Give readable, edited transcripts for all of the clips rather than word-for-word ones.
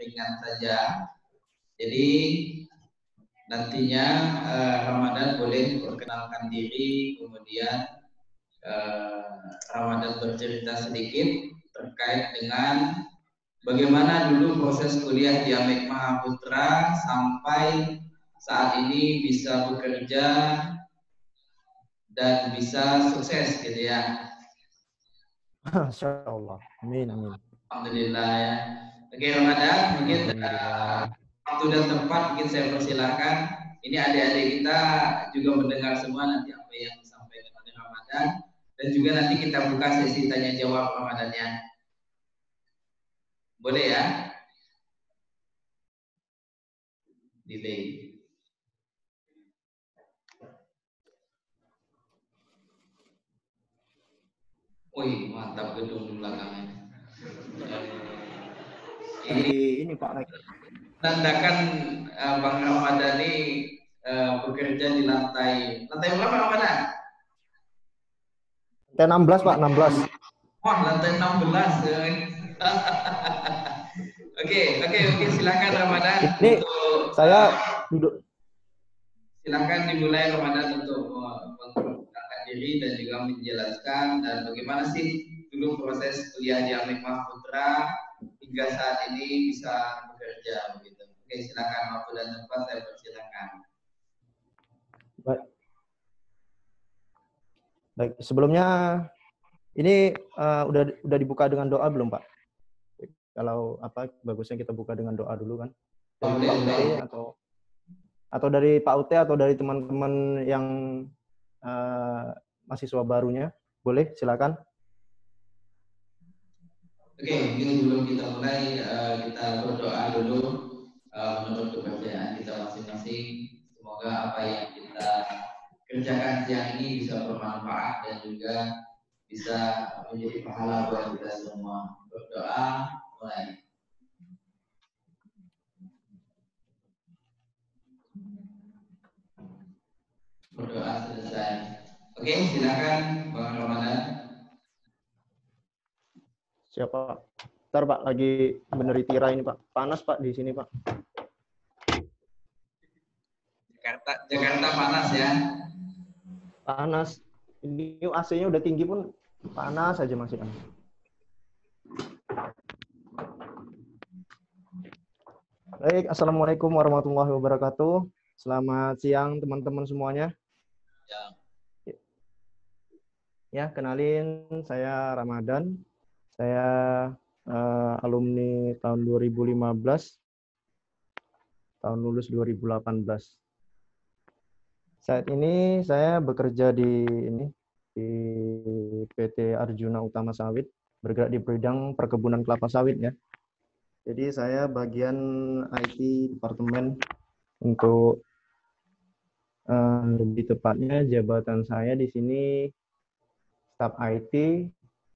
ringan saja. Jadi nantinya Ramadan boleh perkenalkan diri, kemudian Ramadan bercerita sedikit terkait dengan bagaimana dulu proses kuliah di Amik Mahaputra sampai saat ini bisa bekerja dan bisa sukses gitu ya. Masya Allah. Amin, amin. Alhamdulillah ya. Oke Ramadan, mungkin waktu dan tempat mungkin saya persilahkan. Ini adik-adik kita juga mendengar semua nanti apa yang disampaikan oleh Ramadan, dan juga nanti kita buka sesi tanya jawab Ramadannya. Boleh ya? Delay. Wih, mantap gedung di belakangnya. Ini Pak. Nandakan Bang Ramadan ini bekerja di lantai berapa Ramadan? Lantai 16 Pak, 16. Wah, lantai 16. Oke, silakan Ramadan. Ini untuk, saya duduk. Silakan dimulai Ramadan untuk memperkenalkan diri dan juga menjelaskan dan bagaimana sih dulu proses kuliah di Amik Mahaputra hingga saat ini bisa bekerja begitu. Oke, silakan, waktu dan tempat saya persilakan. Baik, sebelumnya ini udah dibuka dengan doa belum Pak? Kalau apa bagusnya kita buka dengan doa dulu kan? Dari Pak Ute atau dari Pak Ute atau dari teman-teman yang mahasiswa barunya, boleh silakan. Oke, mungkin sebelum kita mulai kita berdoa dulu menurut kepercayaan kita masing-masing. Semoga apa yang kita kerjakan siang ini bisa bermanfaat dan juga bisa menjadi pahala buat kita semua. Berdoa mulai. Berdoa selesai. Oke, silakan Bang Ramadan. Siapa? Ntar Pak, lagi benerin tirai ini Pak. Panas Pak di sini Pak. Jakarta panas ya. Panas. Ini AC-nya udah tinggi pun panas aja masih kan. Baik, Assalamualaikum warahmatullahi wabarakatuh. Selamat siang teman-teman semuanya. Ya, kenalin saya Ramadan. Saya alumni tahun 2015. Tahun lulus 2018. Saat ini saya bekerja di PT Arjuna Utama Sawit, bergerak di bidang perkebunan kelapa sawit ya. Jadi saya bagian IT departemen untuk lebih tepatnya jabatan saya di sini staf IT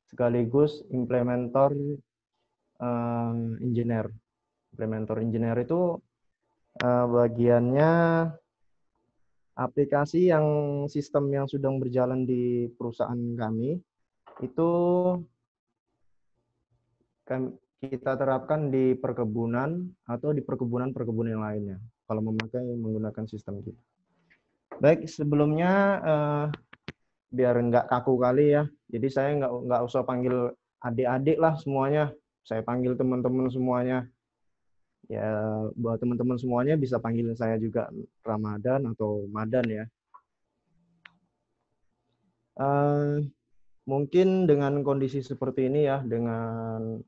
sekaligus implementer engineer. Implementer engineer itu bagiannya aplikasi yang sistem yang sedang berjalan di perusahaan kami itu kita terapkan di perkebunan atau di perkebunan yang lainnya kalau menggunakan sistem kita. Baik, sebelumnya biar nggak kaku kali ya, jadi saya nggak usah panggil adik-adik lah semuanya, saya panggil teman-teman semuanya. Ya, buat teman-teman semuanya bisa panggil saya juga Ramadan atau Madan ya. Mungkin dengan kondisi seperti ini ya, dengan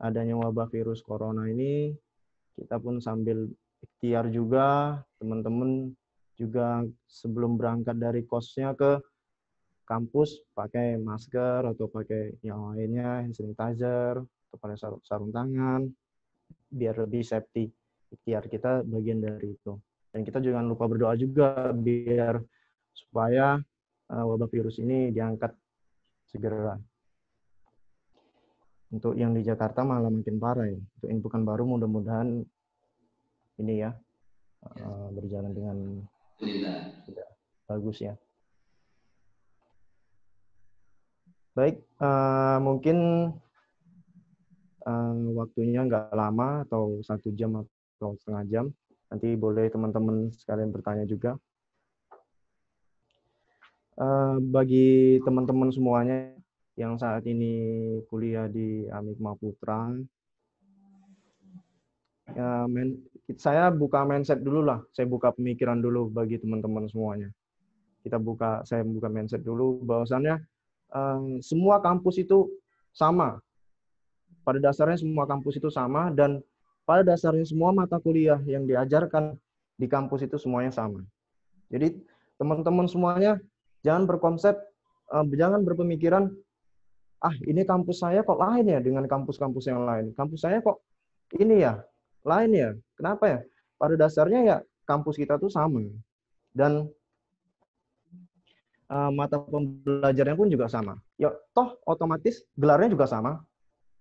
adanya wabah virus corona ini, kita pun sambil ikhtiar juga, teman-teman juga sebelum berangkat dari kosnya ke kampus pakai masker atau pakai yang lainnya, hand sanitizer, atau pakai sarung tangan, biar lebih safety. Ikhtiar kita bagian dari itu. Dan kita jangan lupa berdoa juga biar supaya wabah virus ini diangkat segera. Untuk yang di Jakarta malah makin parah ya. Untuk yang bukan baru mudah-mudahan ini ya berjalan dengan bagus ya. Baik, mungkin Waktunya nggak lama atau 1 jam atau setengah jam. Nanti boleh teman-teman sekalian bertanya juga. Bagi teman-teman semuanya yang saat ini kuliah di Amikma Putra, saya buka mindset dulu lah. Saya buka pemikiran dulu bagi teman-teman semuanya. Saya buka mindset dulu bahwasannya semua kampus itu sama. Pada dasarnya semua kampus itu sama dan pada dasarnya semua mata kuliah yang diajarkan di kampus itu semuanya sama. Jadi teman-teman semuanya jangan berpemikiran, ini kampus saya kok lain ya dengan kampus-kampus yang lain. Kampus saya kok ini ya, lain ya. Kenapa ya? Pada dasarnya ya kampus kita tuh sama. Dan mata pembelajarannya pun juga sama. Ya toh otomatis gelarnya juga sama.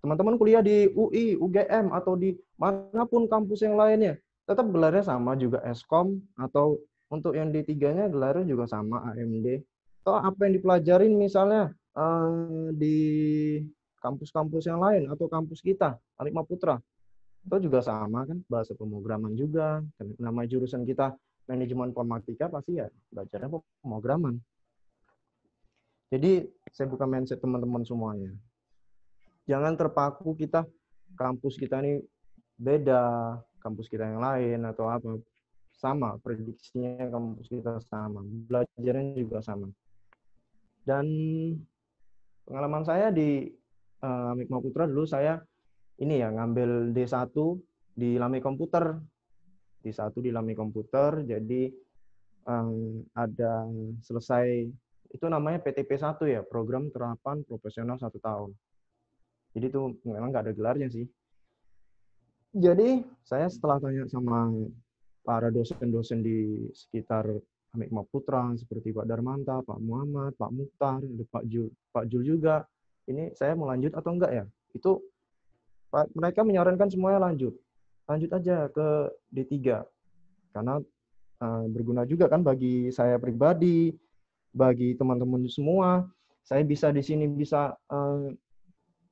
Teman-teman kuliah di UI, UGM, atau di manapun kampus yang lainnya, tetap gelarnya sama juga Eskom, atau untuk yang D3-nya gelarnya juga sama AMD. Atau apa yang dipelajarin misalnya di kampus-kampus yang lain, atau kampus kita, Alikma Putra, itu juga sama kan, bahasa pemrograman juga. Nama jurusan kita manajemen informatika, pasti ya belajarnya pemrograman. Jadi saya buka mindset teman-teman semuanya. Jangan terpaku kampus kita ini beda, kampus kita yang lain atau apa. Sama, prediksinya kampus kita sama, belajarnya juga sama. Dan pengalaman saya di Amikma Putra dulu saya ngambil D1 di Lami Komputer. D1 di Lami Komputer, jadi ada selesai, itu namanya PTP1 ya, Program Terapan Profesional 1 tahun. Jadi itu memang nggak ada gelarnya sih. Jadi saya setelah tanya sama para dosen-dosen di sekitar Amikma Putra seperti Pak Darmanta, Pak Muhammad, Pak Mukhtar, Pak Jul juga, ini saya mau lanjut atau enggak ya? Itu mereka menyarankan semuanya lanjut aja ke D3 karena berguna juga kan bagi saya pribadi, bagi teman-teman semua. Saya bisa di sini bisa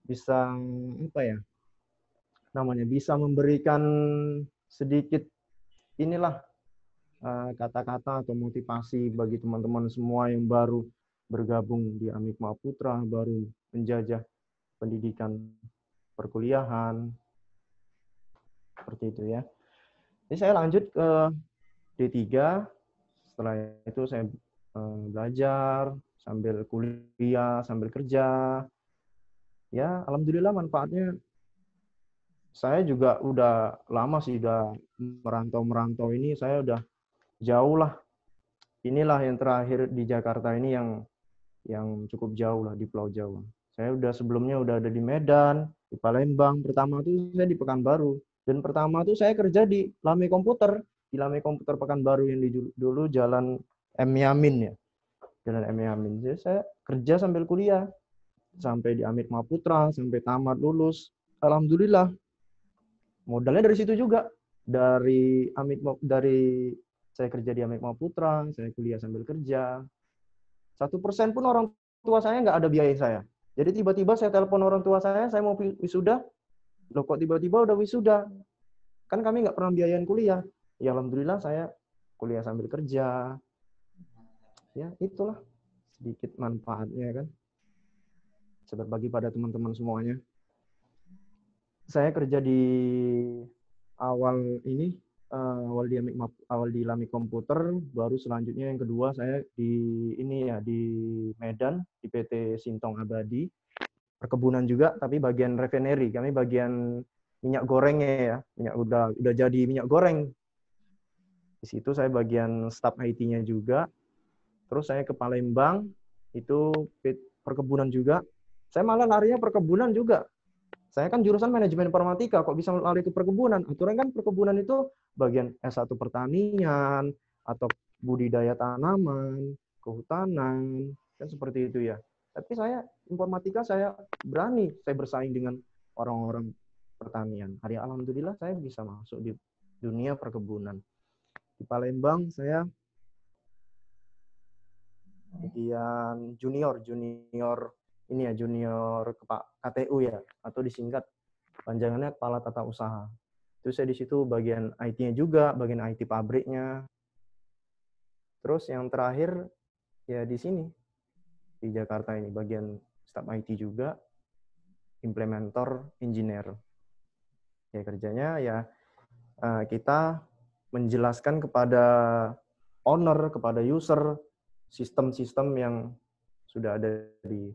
apa ya? Bisa memberikan sedikit inilah kata-kata atau motivasi bagi teman-teman semua yang baru bergabung di Amikma Putra, baru menjajah pendidikan perkuliahan, seperti itu ya. Jadi saya lanjut ke D3, setelah itu saya belajar, sambil kuliah, sambil kerja. Ya, alhamdulillah manfaatnya saya juga udah lama sih, udah merantau ini, saya udah jauh lah. Inilah yang terakhir di Jakarta ini yang cukup jauh lah, di Pulau Jawa. Saya sebelumnya udah ada di Medan, di Palembang. Pertama tuh saya di Pekanbaru. Dan pertama tuh saya kerja di Lami Komputer. Di Lami Komputer Pekanbaru yang dulu Jalan M. Yamin ya. Jalan M. Yamin. Jadi saya kerja sambil kuliah. Sampai di Amikma Putra, sampai tamat lulus. Alhamdulillah. Modalnya dari situ juga. Dari saya kerja di Amikma Putra, saya kuliah sambil kerja. 1% pun orang tua saya nggak ada biaya saya. Jadi tiba-tiba saya telepon orang tua saya mau wisuda. Loh kok tiba-tiba udah wisuda? Kan kami nggak pernah biayain kuliah. Ya alhamdulillah saya kuliah sambil kerja. Ya itulah sedikit manfaatnya kan. Saya berbagi pada teman-teman semuanya. Saya kerja di awal di Lami Komputer, baru selanjutnya yang kedua saya di Medan di PT Sintong Abadi, perkebunan juga tapi bagian refinery, kami bagian minyak gorengnya ya, udah jadi minyak goreng. Di situ saya bagian staf IT-nya juga. Terus saya ke Palembang, itu perkebunan juga. Saya malah larinya perkebunan juga. Saya kan jurusan manajemen informatika, kok bisa lari ke perkebunan? Aturan kan perkebunan itu bagian S1 pertanian, atau budidaya tanaman, kehutanan, kan seperti itu ya. Tapi informatika saya berani, saya bersaing dengan orang-orang pertanian. Alhamdulillah saya bisa masuk di dunia perkebunan. Di Palembang saya bagian junior ini ya, junior KTU ya, atau disingkat Panjangannya kepala tata usaha. Terus saya di situ bagian IT-nya juga, bagian IT pabriknya. Terus yang terakhir ya di sini di Jakarta ini bagian staf IT juga, implementer, engineer. Ya kerjanya ya kita menjelaskan kepada owner, kepada user sistem-sistem yang sudah ada di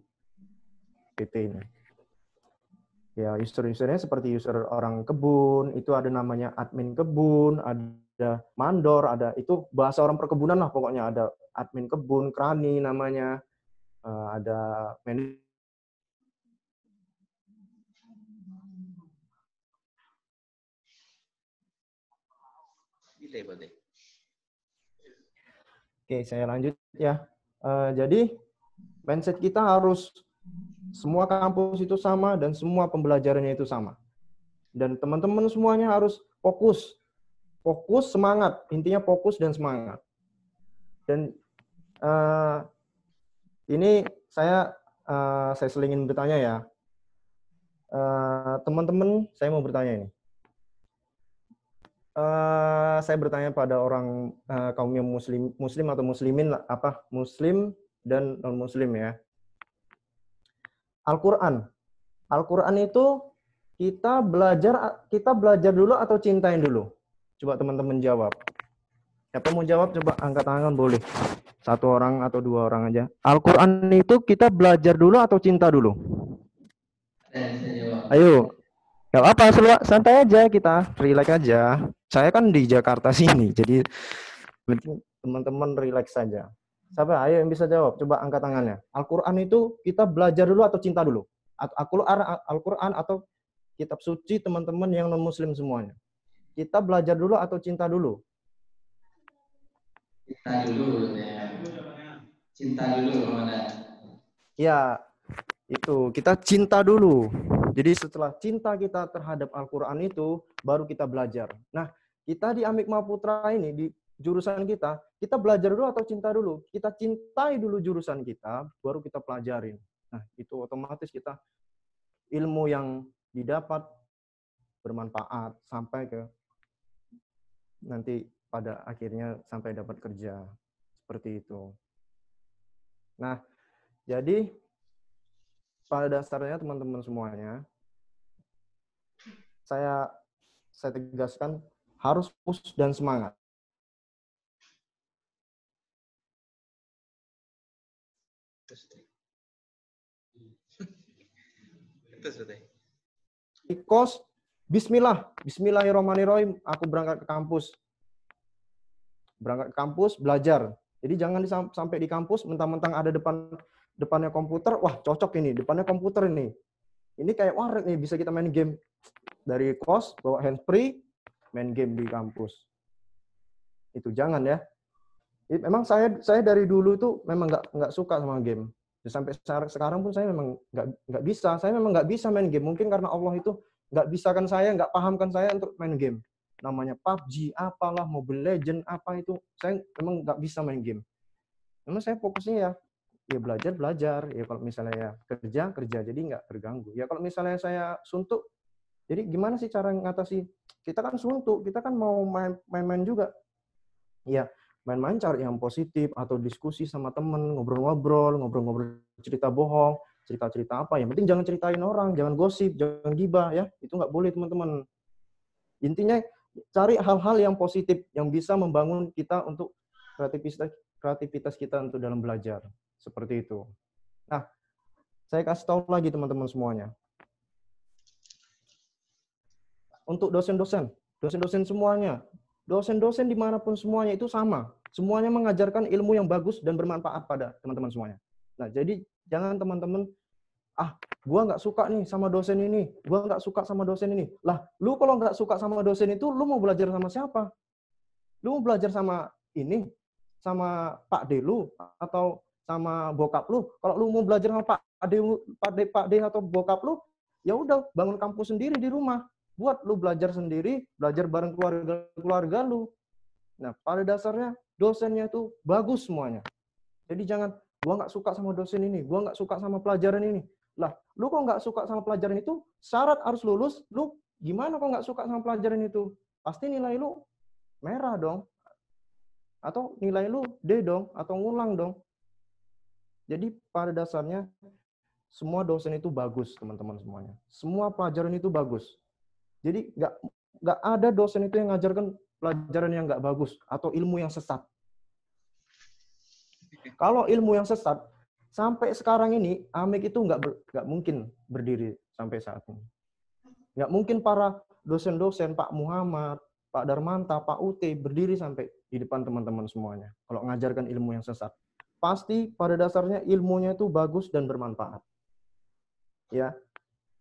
PT ini. Ya user-usernya seperti user orang kebun, itu ada namanya admin kebun, ada mandor, ada itu bahasa orang perkebunan lah pokoknya, ada admin kebun, krani namanya, ada manajer. Oke, saya lanjut ya. Jadi mindset kita harus semua kampus itu sama dan semua pembelajarannya itu sama. Dan teman-teman semuanya harus fokus. Fokus, semangat. Intinya fokus dan semangat. Dan ini saya selingin bertanya ya. Teman-teman, saya mau bertanya ini. Saya bertanya pada orang kaum yang muslim atau muslimin muslim dan non muslim ya. Al-Quran itu kita belajar dulu atau cintain dulu? Coba teman-teman jawab. Siapa mau jawab coba angkat tangan boleh. Satu orang atau dua orang aja. Al-Quran itu kita belajar dulu atau cinta dulu? Ayo. Gak apa, santai aja kita, relax aja. Saya kan di Jakarta sini, jadi teman-teman relax saja. Siapa? Ayo yang bisa jawab, coba angkat tangannya. Al-Quran itu kita belajar dulu atau cinta dulu? Al-Quran atau kitab suci teman-teman yang non-muslim semuanya. Kita belajar dulu atau cinta dulu? Cinta dulu ya. Cinta dulu mana? Ya, itu kita cinta dulu. Jadi setelah cinta kita terhadap Al-Quran itu, baru kita belajar. Nah, kita di Amigma Putra ini, di jurusan kita belajar dulu atau cinta dulu? Kita cintai dulu jurusan kita, baru kita pelajarin. Nah, itu otomatis kita ilmu yang didapat bermanfaat sampai ke nanti pada akhirnya sampai dapat kerja. Seperti itu. Nah, jadi pada dasarnya teman-teman semuanya, saya tegaskan harus fokus dan semangat. Kos, Bismillahirrahmanirrahim, aku berangkat ke kampus, belajar. Jadi jangan sampai di kampus mentang-mentang ada depannya komputer, wah cocok ini, depannya komputer ini. Ini kayak warnet nih, bisa kita main game. Dari kos, bawa handsfree, main game di kampus. Itu jangan ya. Memang saya dari dulu tuh memang nggak suka sama game. Sampai sekarang pun saya memang nggak bisa. Saya memang nggak bisa main game. Mungkin karena Allah itu nggak bisakan saya, nggak pahamkan saya untuk main game. Namanya PUBG, apalah, Mobile Legend, apa itu. Saya memang nggak bisa main game. Memang saya fokusnya ya belajar. Ya kalau misalnya ya kerja. Jadi nggak terganggu. Ya kalau misalnya saya suntuk, jadi gimana sih cara ngatasi? Kita kan suntuk, kita kan mau main-main juga. Ya, main-main cari yang positif atau diskusi sama temen, ngobrol-ngobrol cerita bohong, cerita apa. Yang penting jangan ceritain orang, jangan gosip, jangan gibah ya. Itu nggak boleh teman-teman. Intinya cari hal-hal yang positif yang bisa membangun kita untuk kreativitas kita untuk dalam belajar. Seperti itu. Nah, saya kasih tahu lagi teman-teman semuanya. Untuk dosen-dosen semuanya, dosen-dosen dimanapun semuanya itu sama. Semuanya mengajarkan ilmu yang bagus dan bermanfaat pada teman-teman semuanya. Nah, jadi jangan teman-teman, gua nggak suka nih sama dosen ini, gua nggak suka sama dosen ini. Lah, lu kalau nggak suka sama dosen itu, lu mau belajar sama siapa? Lu mau belajar sama ini, sama Pak D lu, atau sama bokap lu? Kalau lu mau belajar sama Pak D atau bokap lu, ya udah bangun kampus sendiri di rumah. Buat lu belajar sendiri, belajar bareng keluarga lu. Nah, pada dasarnya dosennya itu bagus semuanya. Jadi jangan, gua nggak suka sama dosen ini, gua nggak suka sama pelajaran ini. Lah, lu kok nggak suka sama pelajaran itu? Syarat harus lulus, lu gimana kok nggak suka sama pelajaran itu? Pasti nilai lu merah dong. Atau nilai lu D dong, atau ngulang dong. Jadi pada dasarnya semua dosen itu bagus, teman-teman semuanya. Semua pelajaran itu bagus. Jadi nggak ada dosen itu yang ngajarkan pelajaran yang nggak bagus atau ilmu yang sesat. Kalau ilmu yang sesat, sampai sekarang ini AMIK itu nggak mungkin berdiri sampai saat ini. Nggak mungkin para dosen-dosen, Pak Muhammad, Pak Darmanta, Pak UT berdiri sampai di depan teman-teman semuanya. Kalau ngajarkan ilmu yang sesat. Pasti pada dasarnya ilmunya itu bagus dan bermanfaat. Ya,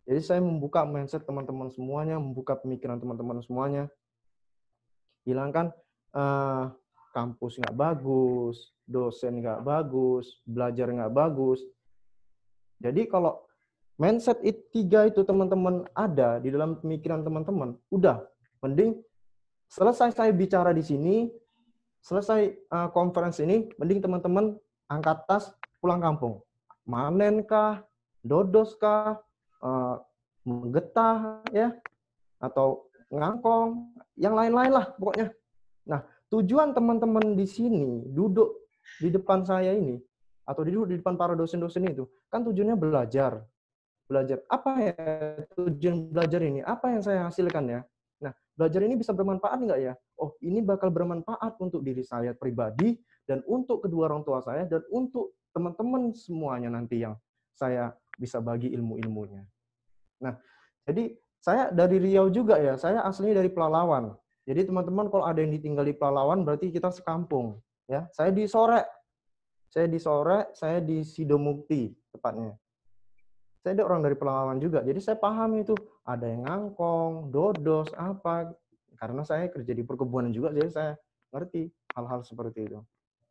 jadi saya membuka mindset teman-teman semuanya, membuka pemikiran teman-teman semuanya. Hilangkan kampus nggak bagus, dosen nggak bagus, belajar nggak bagus. Jadi kalau mindset tiga itu teman-teman ada di dalam pemikiran teman-teman, udah, mending selesai saya bicara di sini, selesai conference ini, mending teman-teman angkat tas pulang kampung. Manen kah, dodos kah, menggetah ya, atau ngangkong, yang lain-lain lah pokoknya. Nah, tujuan teman-teman di sini duduk di depan saya ini atau duduk di depan para dosen-dosen itu kan tujuannya belajar. Belajar apa ya tujuan belajar ini? Apa yang saya hasilkan ya? Nah, belajar ini bisa bermanfaat nggak ya? Oh, ini bakal bermanfaat untuk diri saya pribadi dan untuk kedua orang tua saya dan untuk teman-teman semuanya nanti yang saya bisa bagi ilmu-ilmunya. Nah, jadi saya dari Riau juga ya, saya aslinya dari Pelalawan. Jadi teman-teman kalau ada yang ditinggal di Pelalawan berarti kita sekampung. Ya, saya di Sore, saya di Sidomukti tepatnya. Saya ada orang dari Pelalawan juga, jadi saya paham itu ada yang ngangkong, dodos, apa. Karena saya kerja di perkebunan juga, jadi saya ngerti hal-hal seperti itu.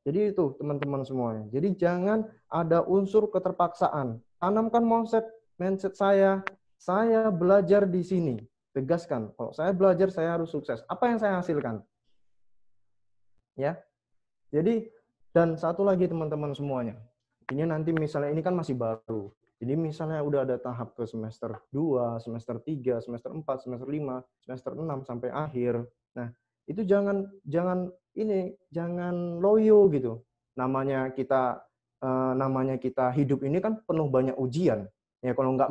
Jadi itu teman-teman semuanya. Jadi jangan ada unsur keterpaksaan. Tanamkan mindset saya belajar di sini. Tegaskan, kalau saya belajar saya harus sukses. Apa yang saya hasilkan? Ya. Jadi dan satu lagi teman-teman semuanya. Ini nanti misalnya ini kan masih baru. Jadi misalnya udah ada tahap ke semester 2, semester 3, semester 4, semester 5, semester 6 sampai akhir. Nah, itu jangan loyo gitu. Namanya kita hidup ini kan penuh banyak ujian. Ya kalau nggak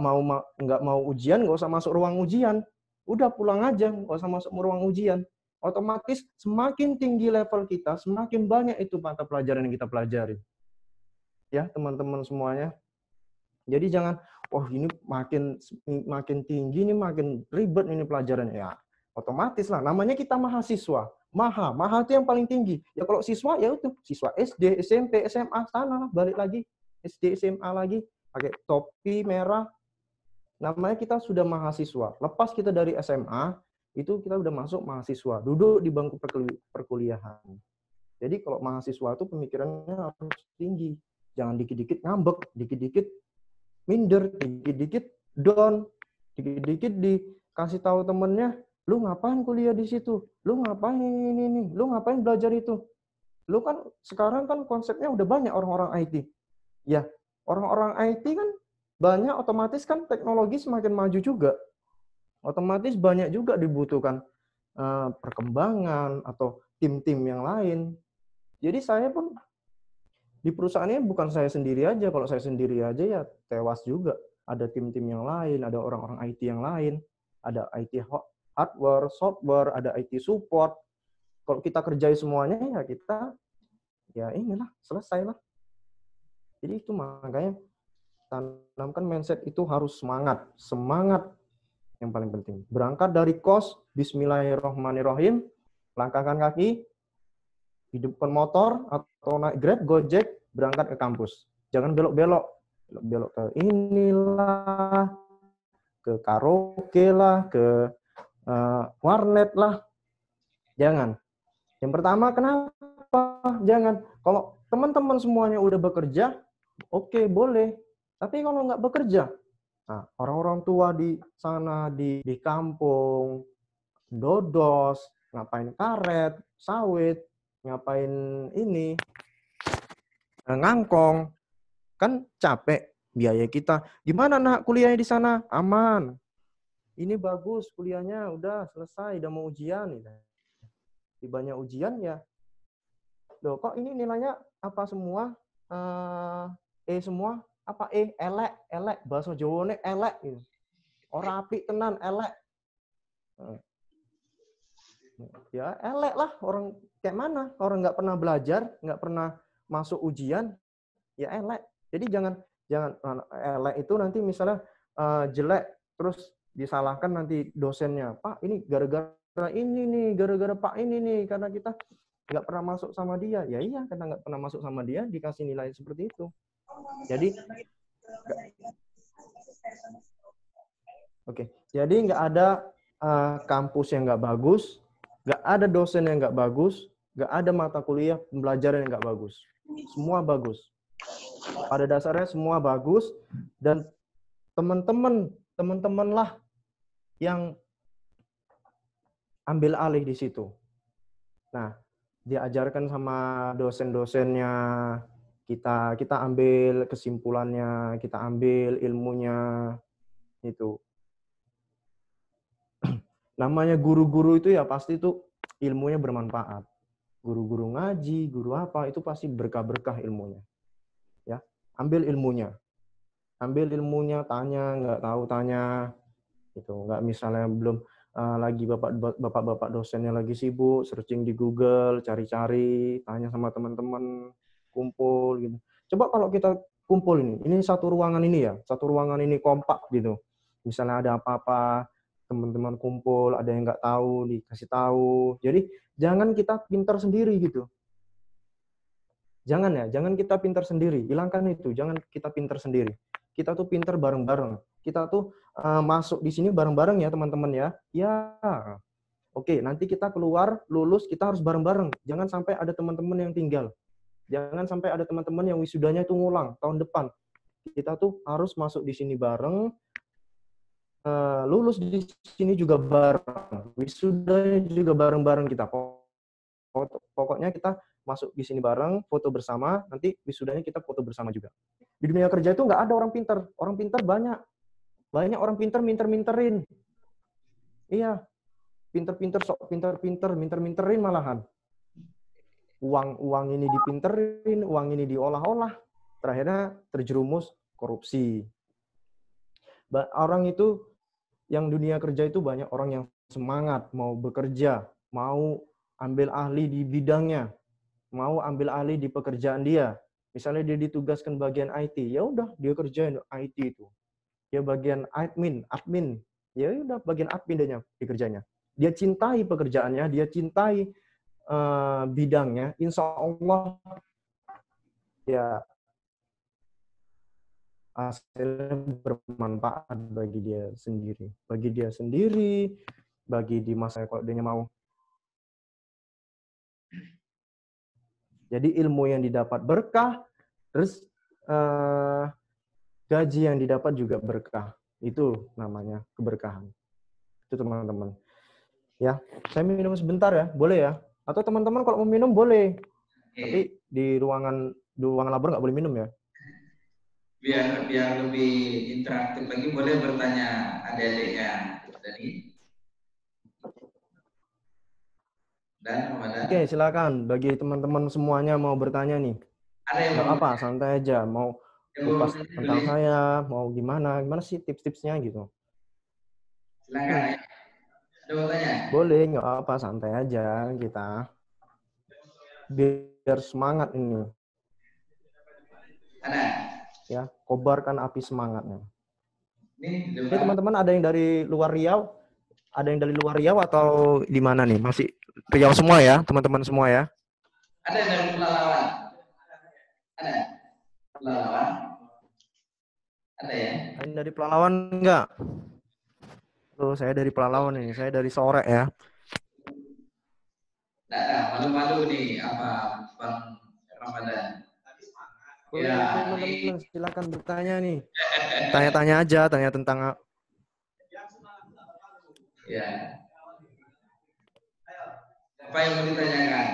mau ujian, nggak usah masuk ruang ujian. Udah pulang aja, nggak usah masuk ruang ujian. Otomatis semakin tinggi level kita, semakin banyak itu mata pelajaran yang kita pelajari. Ya, teman-teman semuanya. Jadi jangan, oh ini makin tinggi nih, makin ribet ini pelajarannya. Ya, otomatis lah. Namanya kita mahasiswa. Maha itu yang paling tinggi. Ya kalau siswa, ya itu. Siswa SD, SMP, SMA, sana balik lagi. SD, SMA lagi. Pakai topi merah. Namanya kita sudah mahasiswa. Lepas kita dari SMA, itu kita udah masuk mahasiswa. Duduk di bangku perkuliahan. Jadi kalau mahasiswa itu pemikirannya harus tinggi. Jangan dikit-dikit ngambek, dikit-dikit minder, dikit-dikit down, dikit-dikit dikasih tahu temennya, lu ngapain kuliah di situ? Lu ngapain ini? Lu ngapain belajar itu? Lu kan sekarang kan konsepnya udah banyak orang-orang IT. Ya, orang-orang IT kan banyak, otomatis kan teknologi semakin maju juga. Otomatis banyak juga dibutuhkan perkembangan atau tim-tim yang lain. Jadi saya pun di perusahaannya bukan saya sendiri aja. Kalau saya sendiri aja ya tewas juga. Ada tim-tim yang lain, ada orang-orang IT yang lain, ada IT hardware, software, ada IT support. Kalau kita kerjai semuanya ya kita ya inilah, selesailah. Jadi itu makanya tanamkan mindset itu harus semangat. Semangat yang paling penting. Berangkat dari kos, bismillahirrahmanirrahim, langkahkan kaki, hidupkan motor atau naik Grab, Gojek, berangkat ke kampus. Jangan belok-belok. Belok ke inilah, ke karaoke lah, ke warnet lah. Jangan. Yang pertama, kenapa? Jangan. Kalau teman-teman semuanya udah bekerja, oke, boleh. Tapi kalau nggak bekerja, nah, orang-orang tua di sana, di kampung, dodos, ngapain karet, sawit, ngapain ini, ngangkong, kan capek. biaya kita. Gimana nak kuliahnya di sana? Aman. Ini bagus kuliahnya, udah selesai, udah mau ujian. Tibanya ujian ya, loh kok ini nilainya apa semua? Semua apa elek elek bahasa Jawane elek gitu. Ora apik tenan elek. Ya elek lah, orang kayak mana? Orang nggak pernah belajar, nggak pernah masuk ujian, ya elek. Jadi jangan elek itu nanti misalnya jelek terus disalahkan nanti dosennya. Pak ini gara-gara ini nih, gara-gara Pak ini nih, karena kita nggak pernah masuk sama dia. Ya iya, karena nggak pernah masuk sama dia dikasih nilai seperti itu. Jadi jadi nggak ada kampus yang nggak bagus, nggak ada dosen yang nggak bagus, nggak ada mata kuliah pembelajaran yang nggak bagus. Semua bagus. Pada dasarnya semua bagus, dan teman-teman lah yang ambil alih di situ. Nah, diajarkan sama dosen-dosennya, kita ambil kesimpulannya, kita ambil ilmunya, itu. Namanya guru-guru itu ya pasti itu ilmunya bermanfaat. Guru-guru ngaji, guru apa, itu pasti berkah-berkah ilmunya. Ya, ambil ilmunya. Ambil ilmunya, tanya, nggak tahu tanya. Gitu. Nggak misalnya belum lagi bapak-bapak dosennya lagi sibuk, searching di Google, cari-cari, tanya sama teman-teman, kumpul gitu. Coba kalau kita kumpul ini satu ruangan ini ya, satu ruangan ini kompak gitu. Misalnya ada apa-apa, teman-teman kumpul, ada yang nggak tahu, dikasih tahu. Jadi jangan kita pintar sendiri gitu. Jangan kita pintar sendiri. Hilangkan itu, jangan kita pintar sendiri. Kita tuh pintar bareng-bareng. Kita tuh masuk di sini bareng-bareng ya teman-teman ya. Ya, oke, nanti kita keluar, lulus, kita harus bareng-bareng. Jangan sampai ada teman-teman yang tinggal. Jangan sampai ada teman-teman yang wisudanya itu ngulang tahun depan. Kita tuh harus masuk di sini bareng, lulus di sini juga bareng, wisudanya juga bareng-bareng kita. Pokoknya kita masuk di sini bareng, foto bersama, nanti wisudanya kita foto bersama juga. Di dunia kerja itu nggak ada orang pintar. Orang pintar banyak. Banyak orang pintar minter-minterin. Iya, pinter-pinter, sok pinter-pinter, minter-minterin malahan. Uang ini dipinterin, uang ini diolah-olah. Terakhirnya terjerumus korupsi. Orang itu, yang dunia kerja itu banyak orang yang semangat, mau bekerja, mau ambil ahli di bidangnya, mau ambil ahli di pekerjaan dia. Misalnya dia ditugaskan bagian IT, ya udah dia kerjain IT itu. Dia bagian admin, ya udah bagian admin dia dikerjanya. Dia cintai pekerjaannya, dia cintai bidangnya, insya Allah ya hasilnya bermanfaat bagi dia sendiri, bagi di masa kalau dia mau. Jadi ilmu yang didapat berkah, terus gaji yang didapat juga berkah. Itu namanya keberkahan. Itu teman-teman. Ya, saya minum sebentar ya, boleh ya? Atau teman-teman kalau mau minum boleh. Tapi di ruangan labor nggak boleh minum ya. Biar lebih interaktif lagi, boleh bertanya adik-adiknya tadi. Oke, silakan. Bagi teman-teman semuanya mau bertanya nih. Nggak apa, santai aja. Mau kupas tentang saya, mau gimana sih tips-tipsnya gitu. Silakan. Ada mau tanya? Boleh, nggak apa, santai aja kita. Biar semangat ini. Ada. Ya, kobarkan api semangatnya. Ini teman-teman ada yang dari luar Riau? Ada yang dari luar Riau atau di mana nih? Masih Riau semua ya, teman-teman semua ya? Ada yang dari Pelalawan? Ada? Pelalawan? Ada ya? Ada yang dari Pelalawan enggak? Tuh, saya dari Pelalawan ini. Saya dari sore ya. Tidak ada, malu-malu nih apa Bang Ramadan. Boleh ya, teman-teman silakan bertanya nih. Tanya-tanya aja, tanya tentang ya. Apa yang mau ditanyakan?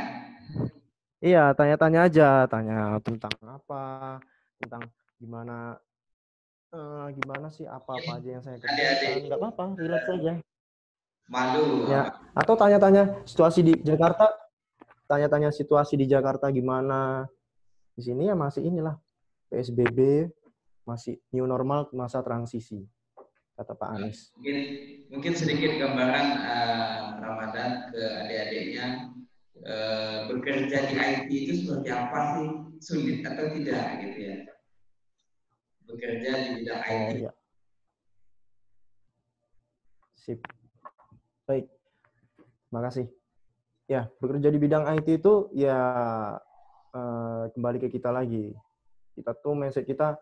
Iya, tanya-tanya aja, tanya tentang apa, tentang gimana gimana sih apa-apa aja yang saya Adik-adik kerjakan? Nggak apa-apa, relax saja. malu Ya, apa? atau tanya-tanya situasi di Jakarta, tanya-tanya situasi di Jakarta gimana. Di sini ya masih inilah PSBB, masih new normal, masa transisi, kata Pak Anies. Mungkin mungkin sedikit gambaran Ramadan ke adik-adiknya, bekerja di IT itu seperti apa sih? Sulit atau tidak gitu ya? Bekerja di bidang IT. Oh ya, sip. Baik, makasih. Ya, bekerja di bidang IT itu ya kembali ke kita lagi. Kita tuh mindset kita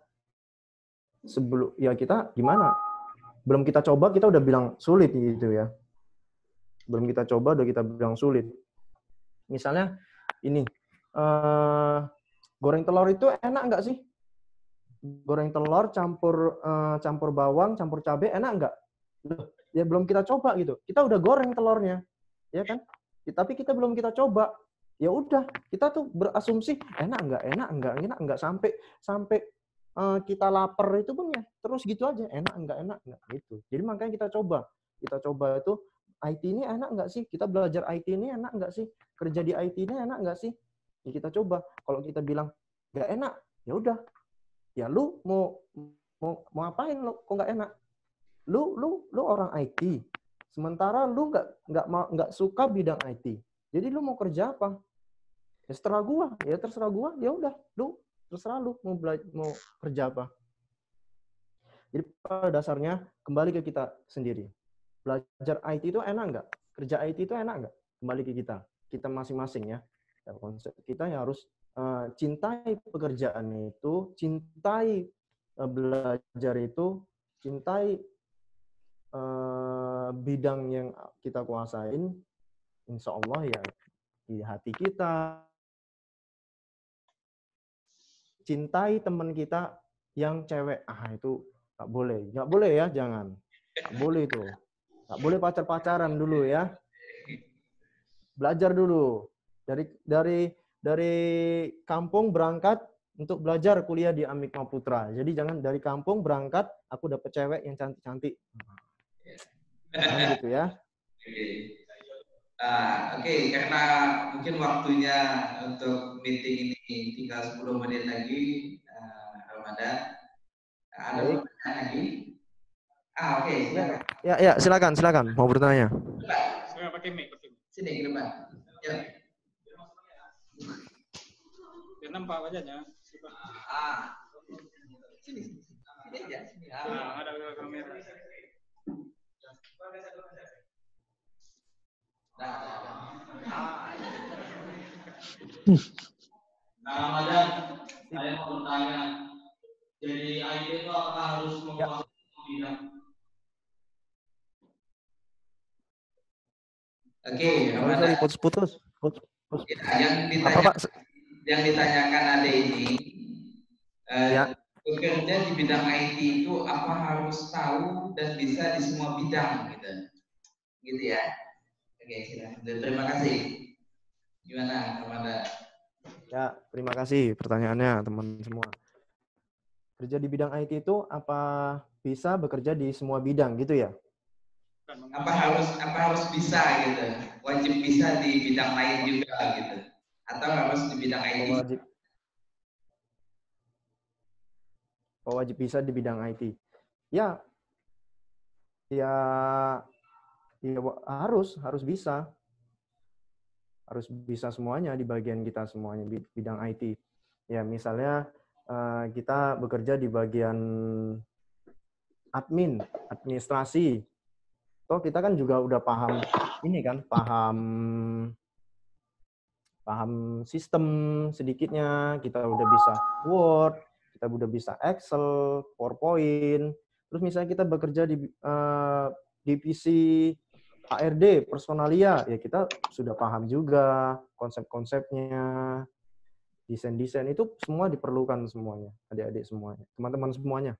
sebelum ya kita gimana? Belum kita coba kita udah bilang sulit gitu ya. Belum kita coba udah kita bilang sulit. Misalnya ini goreng telur itu enak nggak sih? Goreng telur campur bawang, campur cabai enak nggak? Ya belum kita coba gitu. Kita udah goreng telurnya, ya kan? Tapi kita belum kita coba. Ya udah, kita tuh berasumsi enak nggak sampai kita lapar itu pun ya terus gitu aja, enak nggak gitu. Jadi makanya kita coba itu IT ini enak nggak sih? Kita belajar IT ini enak nggak sih? Kerja di IT ini enak nggak sih? Ya kita coba. Kalau kita bilang nggak enak, ya udah. Ya lu mau apain lo? Kok nggak enak? Lu orang IT. Sementara lu nggak suka bidang IT. Jadi lu mau kerja apa? Ya terserah gua. Ya udah, lu terserah lu mau kerja apa. Jadi pada dasarnya kembali ke kita sendiri. Belajar IT itu enak nggak? Kerja IT itu enak nggak? Kembali ke kita masing-masing ya. Konsep kita yang harus cintai pekerjaan itu, cintai belajar itu, cintai bidang yang kita kuasain, insya Allah ya di hati kita. Cintai teman kita yang cewek, itu nggak boleh ya, jangan, nggak boleh itu, nggak boleh pacar-pacaran dulu ya, belajar dulu dari kampung berangkat untuk belajar kuliah di Amik Maputra. Jadi jangan dari kampung berangkat, aku dapet cewek yang cantik-cantik, jangan gitu ya. Oke, karena mungkin waktunya untuk meeting ini tinggal 10 menit lagi, Ramadan. Ada Baik. pertanyaan lagi? Oke, silakan. Ya, silakan mau bertanya. Saya pakai mic. Sini ke depan. Ya. Biar nampak wajahnya. Sini aja. Sini. Ada kamera. Ramadan, saya mau bertanya. Jadi IT itu apakah harus menguasai bidang? Oke, Sorry, putus. Yang ditanyakan Ade ini, Ya. bekerja di bidang IT itu apa harus tahu dan bisa di semua bidang gitu ya? Oke, silakan. Terima kasih. Gimana, Ramadan? Ya, terima kasih pertanyaannya teman semua. Kerja di bidang IT itu apa bisa bekerja di semua bidang gitu ya? Apa harus bisa gitu? Wajib bisa di bidang lain juga gitu? Atau harus di bidang IT? Wajib bisa di bidang IT. Ya harus bisa. Harus bisa semuanya di bagian kita semuanya bidang IT. Ya, misalnya kita bekerja di bagian administrasi. Toh kita kan juga udah paham sistem sedikitnya, kita udah bisa Word, kita udah bisa Excel, PowerPoint. Terus misalnya kita bekerja di divisi HRD, personalia, ya kita sudah paham juga konsep-konsepnya, desain-desain itu semua diperlukan semuanya, adik-adik semuanya, teman-teman semuanya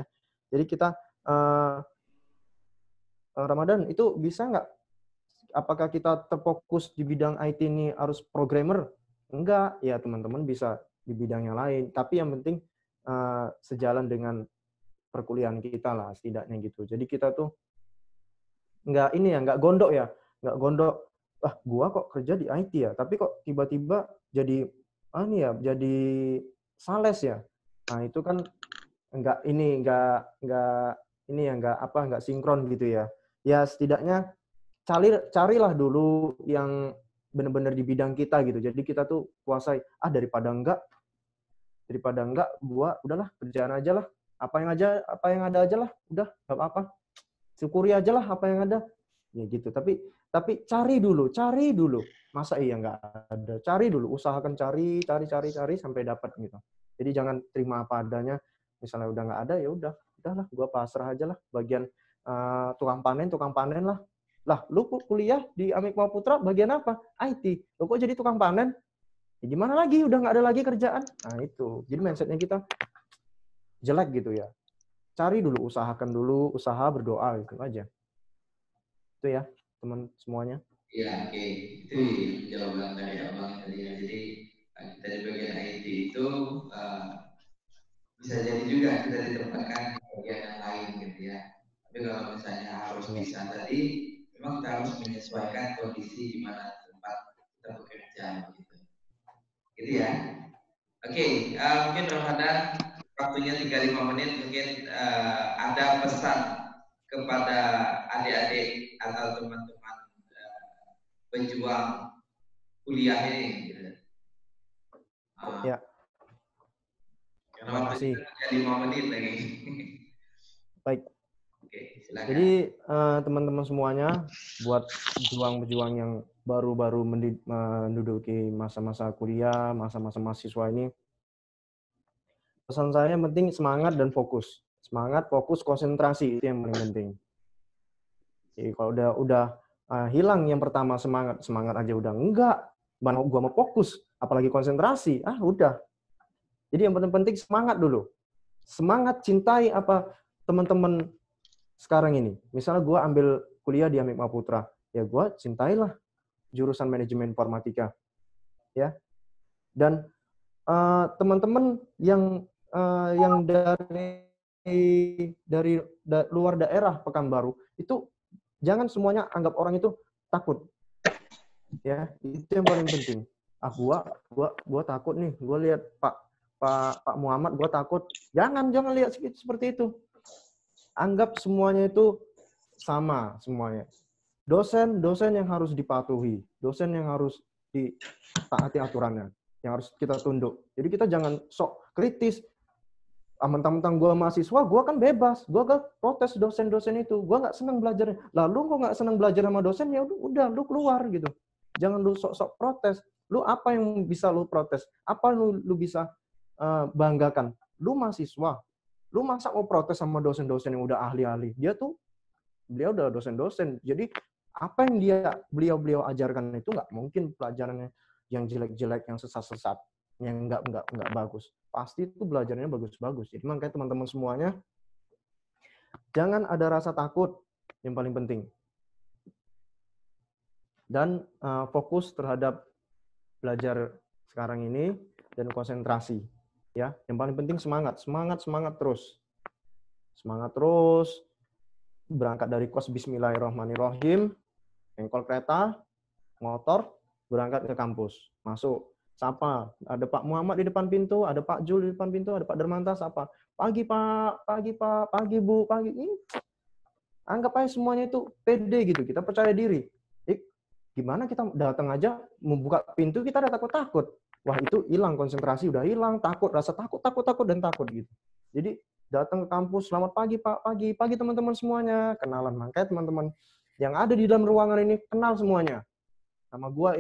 ya. Jadi kita Ramadan itu bisa nggak? Apakah kita terfokus di bidang IT ini harus programmer? Enggak, ya teman-teman bisa di bidang yang lain. Tapi yang penting sejalan dengan perkuliahan kita lah setidaknya gitu. Jadi kita tuh nggak gondok ya, nggak gondok. Gua kok kerja di IT ya, tapi kok tiba-tiba jadi jadi sales ya. Nah itu kan nggak sinkron gitu ya. Ya setidaknya carilah dulu yang benar-benar di bidang kita gitu. Jadi kita tuh kuasai. Daripada enggak gua udahlah kerjaan aja lah. Apa yang ada aja lah. Udah nggak apa-apa. Syukuri aja lah apa yang ada. Ya gitu. Tapi cari dulu. Masa iya nggak ada? Cari dulu, usahakan cari sampai dapat gitu. Jadi jangan terima apa adanya. Misalnya udah nggak ada, ya udahlah, gua pasrah aja lah. Bagian tukang panen lah. Lah, lu kuliah di Amik Mahaputra bagian apa? IT. Lu kok jadi tukang panen? Ya gimana lagi? Udah nggak ada lagi kerjaan. Nah itu. Jadi mindsetnya kita jelek gitu ya. Cari dulu, usahakan dulu, usaha berdoa gitu aja. Itu ya, teman semuanya. Ya, oke. Itu jawaban dari Abang tadi ya. Jadi kita di bagian IT itu bisa jadi juga kita ditempatkan di bagian yang lain gitu ya. Tapi kalau misalnya harus bisa tadi, memang kita harus menyesuaikan kondisi di mana tempat kita bekerja gitu. Gitu ya. Oke, mungkin Ramadan waktunya 35 menit, mungkin ada pesan kepada adik-adik atau teman-teman pejuang kuliah ini gitu. Ya. Karena waktu kita 5 menit lagi. Baik. Oke, silakan. Jadi teman-teman semuanya, buat pejuang-pejuang yang baru-baru menduduki masa-masa kuliah, masa-masa mahasiswa ini, pesan saya yang penting semangat dan fokus. Semangat, fokus, konsentrasi itu yang paling penting. Jadi kalau udah hilang yang pertama semangat aja udah enggak, mana gua mau fokus, apalagi konsentrasi, udah. Jadi yang penting semangat dulu. Semangat, cintai apa teman-teman sekarang ini. Misalnya gue ambil kuliah di Amik Mahaputra, ya gue cintailah jurusan manajemen informatika, ya. Dan teman-teman yang dari luar daerah Pekanbaru itu jangan semuanya anggap orang itu takut, ya. Itu yang paling penting. Gua takut nih, gue lihat Pak Muhammad, gue takut. Jangan lihat seperti itu. Anggap semuanya itu sama semuanya. Dosen yang harus dipatuhi, dosen yang harus ditaati aturannya, yang harus kita tunduk. Jadi kita jangan sok kritis. Mentang-mentang gue mahasiswa, gue kan bebas. Gue gak protes dosen-dosen itu. Gue nggak senang belajar. Lalu gue nggak senang belajar sama dosen, ya udah lu keluar gitu. Jangan lu sok-sok protes. Lu apa yang bisa lu protes? Apa lu bisa banggakan? Lu mahasiswa. Lu masa mau protes sama dosen-dosen yang udah ahli-ahli? Beliau udah dosen-dosen. Jadi apa yang beliau ajarkan itu nggak mungkin pelajarannya yang jelek-jelek, yang sesat-sesat, yang nggak bagus. Pasti itu belajarnya bagus-bagus. Jadi makanya teman-teman semuanya jangan ada rasa takut, yang paling penting. Dan fokus terhadap belajar sekarang ini dan konsentrasi. Ya, yang paling penting semangat terus. Semangat terus. Berangkat dari kos bismillahirrahmanirrahim, engkol kereta, motor, berangkat ke kampus. Masuk. Sapa. Ada Pak Muhammad di depan pintu, ada Pak Jul di depan pintu, ada Pak Dermanta, sapa. Pagi Pak, pagi Bu, pagi. Anggap aja semuanya itu pede gitu. Kita percaya diri. Gimana kita datang aja, membuka pintu, kita ada takut-takut. Wah, itu hilang konsentrasi, udah hilang, takut, rasa takut gitu. Jadi datang ke kampus, selamat pagi Pak, pagi teman-teman semuanya, kenalan. Makanya teman-teman yang ada di dalam ruangan ini kenal semuanya. Nama gua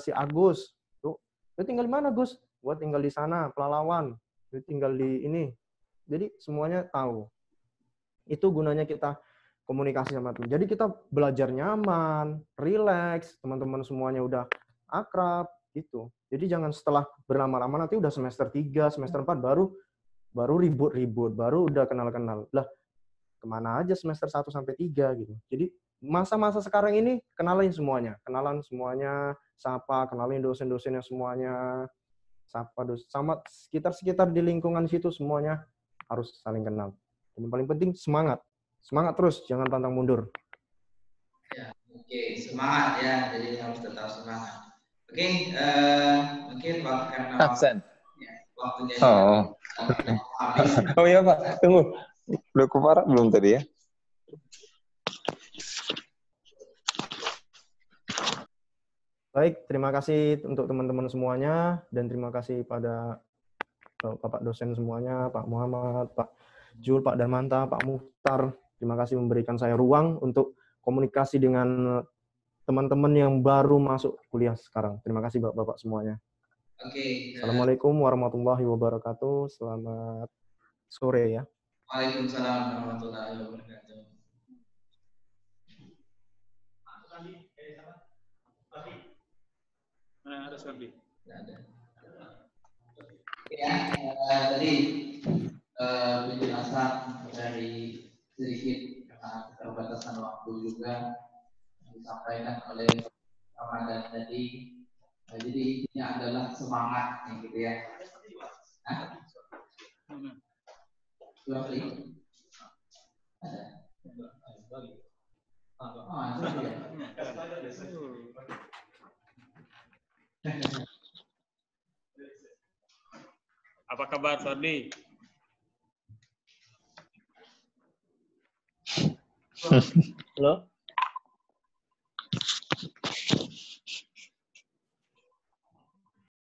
si Agus. Lu tinggal di mana, Gus? Gua tinggal di sana, Pelalawan. Lu tinggal di ini. Jadi semuanya tahu. Itu gunanya kita komunikasi sama teman. Jadi kita belajar nyaman, rileks, teman-teman semuanya udah akrab gitu. Jadi jangan setelah berlama-lama nanti udah semester 3, semester 4 baru ribut-ribut, baru udah kenal-kenal. Lah, kemana aja semester 1 sampai 3 gitu. Jadi masa-masa sekarang ini kenalan semuanya, sapa, kenalin dosen-dosennya semuanya. sapa sama sekitar di lingkungan situ semuanya harus saling kenal. Dan yang paling penting semangat terus, jangan pantang mundur. Ya, oke, semangat ya, jadi harus tetap semangat. Oke, mungkin karena waktunya habis. Oh iya Pak, tunggu. Udah keparak belum tadi ya? Baik, terima kasih untuk teman-teman semuanya, dan terima kasih pada Bapak dosen semuanya, Pak Muhammad, Pak Jul, Pak Darmanta, Pak Muhtar. Terima kasih memberikan saya ruang untuk komunikasi dengan teman-teman yang baru masuk kuliah sekarang. Terima kasih Bapak-Bapak semuanya. Oke. Assalamualaikum warahmatullahi wabarakatuh. Selamat sore ya. Waalaikumsalam warahmatullahi wabarakatuh. Ada Sordi. Ada. Ya, tadi penjelasan dari sedikit keterbatasan waktu juga disampaikan oleh Ramadan tadi. Jadi intinya adalah semangat gitu ya. Dua klik. Ada. Apa kabar Sordi? Halo.